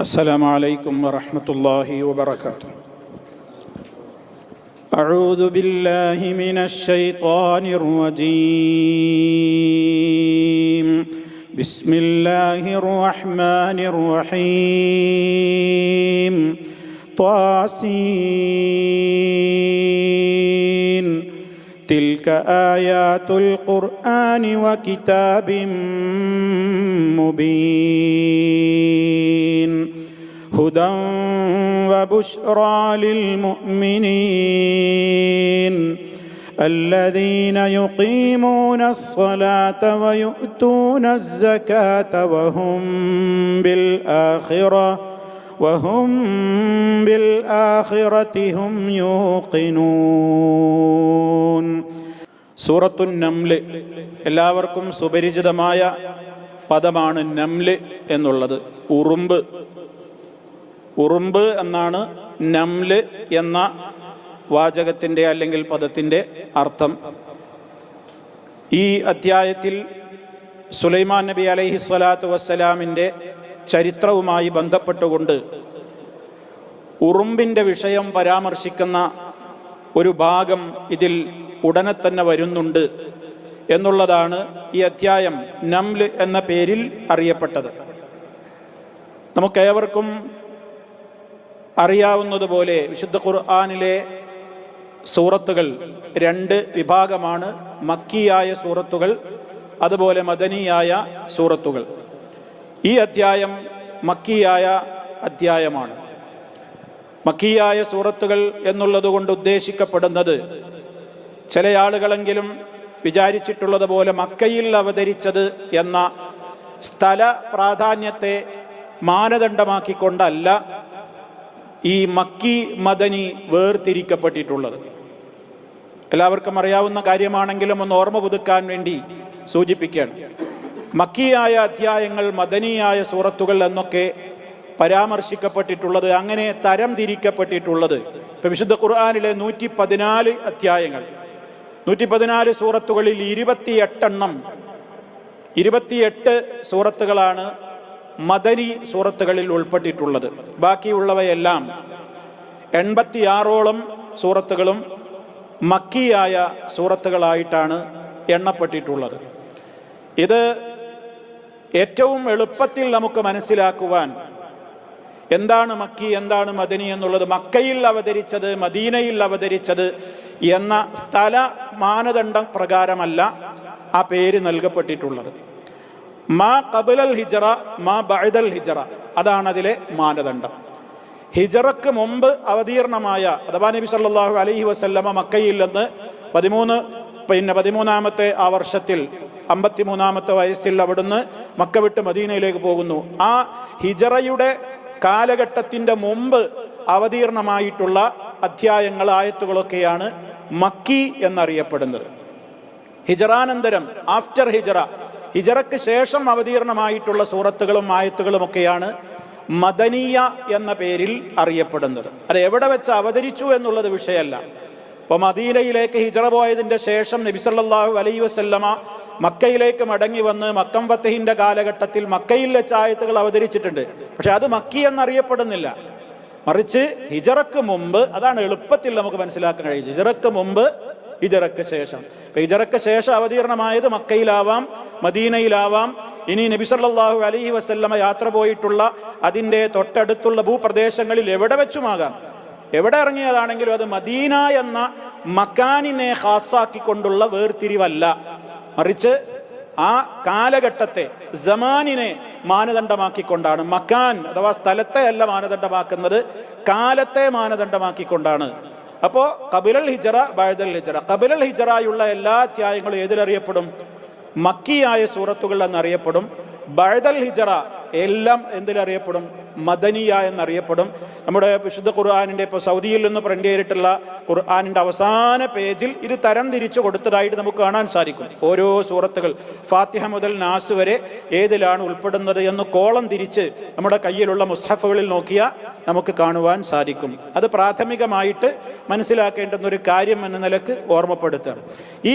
السلام عليكم ورحمة الله وبركاته. أعوذ بالله من الشيطان الرجيم. بسم الله الرحمن الرحيم. طاسين تلك آيات القرآن وكتاب مبين هدى وبشرى للمؤمنين الذين يقيمون الصلاة ويؤتون الزكاة وهم بالآخرة هم يوقنون. സൂറത്തു നംല് എല്ലാവർക്കും സുപരിചിതമായ പദമാണ്. നംല് എന്നുള്ളത് ഉറുമ്പ് എന്നാണ് നംല് എന്ന വാചകത്തിൻ്റെ അല്ലെങ്കിൽ പദത്തിൻ്റെ അർത്ഥം. ഈ അധ്യായത്തിൽ സുലൈമാൻ നബി അലൈഹി സ്വലാത്തു വസ്സലാമിൻ്റെ ചരിത്രവുമായി ബന്ധപ്പെട്ടുകൊണ്ട് ഉറുമ്പിൻ്റെ വിഷയം പരാമർശിക്കുന്ന ഒരു ഭാഗം ഇതിൽ ഉടനെ തന്നെ വരുന്നുണ്ട് എന്നുള്ളതാണ് ഈ അധ്യായം നംല് എന്ന പേരിൽ അറിയപ്പെട്ടത്. നമുക്കേവർക്കും അറിയാവുന്നതുപോലെ വിശുദ്ധ ഖുർആനിലെ സൂറത്തുകൾ രണ്ട് വിഭാഗമാണ്: മക്കിയായ സൂറത്തുകൾ, അതുപോലെ മദനിയായ സൂറത്തുകൾ. ഈ അധ്യായം മക്കിയായ അധ്യായമാണ്. മക്കിയായ സൂറത്തുകൾ എന്നുള്ളത് കൊണ്ട് ഉദ്ദേശിക്കപ്പെടുന്നത്, ചില ആളുകളെങ്കിലും വിചാരിച്ചിട്ടുള്ളത് പോലെ മക്കയിൽ അവതരിച്ചത് എന്ന സ്ഥല പ്രാധാന്യത്തെ മാനദണ്ഡമാക്കിക്കൊണ്ടല്ല ഈ മക്കി മദനി വേർതിരിക്കപ്പെട്ടിട്ടുള്ളത്. എല്ലാവർക്കും അറിയാവുന്ന കാര്യമാണെങ്കിലും ഒന്ന് ഓർമ്മ പുതുക്കാൻ വേണ്ടി സൂചിപ്പിക്കുകയാണ്. മക്കിയായ അധ്യായങ്ങൾ, മദനിയായ സൂറത്തുകൾ എന്നൊക്കെ പരാമർശിക്കപ്പെട്ടിട്ടുള്ളത്, അങ്ങനെ തരം തിരിക്കപ്പെട്ടിട്ടുള്ളത്. ഇപ്പം വിശുദ്ധ ഖുർആനിലെ 114 അധ്യായങ്ങൾ, 114 സൂറത്തുകളിൽ 28 സൂറത്തുകളാണ് മദനി സൂറത്തുകളിൽ ഉൾപ്പെട്ടിട്ടുള്ളത്. ബാക്കിയുള്ളവയെല്ലാം 86ഓളം സൂറത്തുകളും മക്കിയായ സൂറത്തുകളായിട്ടാണ് എണ്ണപ്പെട്ടിട്ടുള്ളത്. ഇത് ഏറ്റവും എളുപ്പത്തിൽ നമുക്ക് മനസ്സിലാക്കുവാൻ എന്താണ് മക്കി, എന്താണ് മദനി എന്നുള്ളത്, മക്കയിൽ അവതരിച്ചത്, മദീനയിൽ അവതരിച്ചത് എന്ന സ്ഥല മാനദണ്ഡം പ്രകാരമല്ല ആ പേര് നൽകപ്പെട്ടിട്ടുള്ളത്. മാ ഖബലൽ ഹിജറ, മാ ബഅദൽ ഹിജറ, അതാണ് അതിലെ മാനദണ്ഡം. ഹിജറക്ക് മുമ്പ് അവതീർണമായ, അഥവാ നബി സല്ലല്ലാഹു അലൈഹി വസല്ലമ മക്കയിൽ നിന്ന് 13ാമത്തെ ആ വർഷത്തിൽ 53ാമത്തെ വയസ്സിൽ അവിടുന്ന് മക്ക വിട്ട് മദീനയിലേക്ക് പോകുന്നു. ആ ഹിജറയുടെ കാലഘട്ടത്തിൻ്റെ മുമ്പ് അവതീർണമായിട്ടുള്ള അധ്യായങ്ങൾ, ആയത്തുകളൊക്കെയാണ് മക്കി എന്നറിയപ്പെടുന്നത്. ഹിജറാനന്തരം, ആഫ്റ്റർ ഹിജറ, ഹിജറക്ക് ശേഷം അവതീർണമായിട്ടുള്ള സൂറത്തുകളും ആയത്തുകളുമൊക്കെയാണ് മദനിയ എന്ന പേരിൽ അറിയപ്പെടുന്നത്. അത് എവിടെ വെച്ച് അവതരിച്ചു എന്നുള്ളത് വിഷയമല്ല. ഇപ്പോൾ മദീനയിലേക്ക് ഹിജറ പോയതിൻ്റെ ശേഷം നബി സല്ലല്ലാഹു അലൈഹി വസല്ലമ മക്കയിലേക്ക് മടങ്ങി വന്ന് മക്കം ഫതഹിന്റെ കാലഘട്ടത്തിൽ മക്കയിൽ വെച്ച് ആയത്തുകൾ അവതരിച്ചിട്ടുണ്ട്. പക്ഷെ അത് മക്കി എന്നറിയപ്പെടുന്നില്ല. മറിച്ച് ഹിജറക്ക് മുമ്പ്, അതാണ് എളുപ്പത്തിൽ നമുക്ക് മനസ്സിലാക്കാൻ കഴിയും. ഹിജറക്ക് മുമ്പ്, ഹിജറക്ക് ശേഷം. ഹിജറക്ക് ശേഷം അവതീർണമായത് മക്കയിലാവാം, മദീനയിലാവാം. ഇനി നബി സല്ലല്ലാഹു അലൈഹി വസല്ലമ യാത്ര പോയിട്ടുള്ള അതിൻ്റെ തൊട്ടടുത്തുള്ള ഭൂപ്രദേശങ്ങളിൽ എവിടെ വെച്ചുമാകാം. എവിടെ ഇറങ്ങിയതാണെങ്കിലും അത് മദീന എന്ന മക്കാനിനെ ഖാസാക്കിക്കൊണ്ടുള്ള വേർതിരിവല്ല, മറിച്ച് ആ കാലഘട്ടത്തെ, സമാനിനെ മാനദണ്ഡമാക്കിക്കൊണ്ടാണ്. മക്കാൻ അഥവാ സ്ഥലത്തെ അല്ല മാനദണ്ഡമാക്കുന്നത്, കാലത്തെ മാനദണ്ഡമാക്കിക്കൊണ്ടാണ്. അപ്പോൾ ഖബലൽ ഹിജറ, ബഅദൽ ഹിജറ, ഖബലൽ ഹിജറയുള്ള എല്ലാ അധ്യായങ്ങളും ഏതിലറിയപ്പെടും? മക്കിയായ സൂറത്തുകൾ എന്നറിയപ്പെടും. ബഅദൽ ഹിജറ എല്ലാം എന്തിലറിയപ്പെടും? മദനിയ എന്നറിയപ്പെടും. നമ്മുടെ വിശുദ്ധ ഖുർആനിൻ്റെ, ഇപ്പോൾ സൗദിയിൽ നിന്ന് പ്രിന്റ് ചെയ്തിട്ടുള്ള ഖുർആനിൻ്റെ അവസാന പേജിൽ ഇത് തരം തിരിച്ചു കൊടുത്തതായിട്ട് നമുക്ക് കാണാൻ സാധിക്കും. ഓരോ സൂറത്തുകൾ, ഫാത്തിഹ മുതൽ നാസ് വരെ ഏതിലാണ് ഉൾപ്പെടുന്നത് എന്ന് കോളം തിരിച്ച് നമ്മുടെ കയ്യിലുള്ള മുസ്ഹഫുകളിൽ നോക്കിയാൽ നമുക്ക് കാണുവാൻ സാധിക്കും. അത് പ്രാഥമികമായിട്ട് മനസ്സിലാക്കേണ്ടുന്ന ഒരു കാര്യം എന്ന നിലക്ക് ഓർമ്മപ്പെടുത്തുകയാണ്. ഈ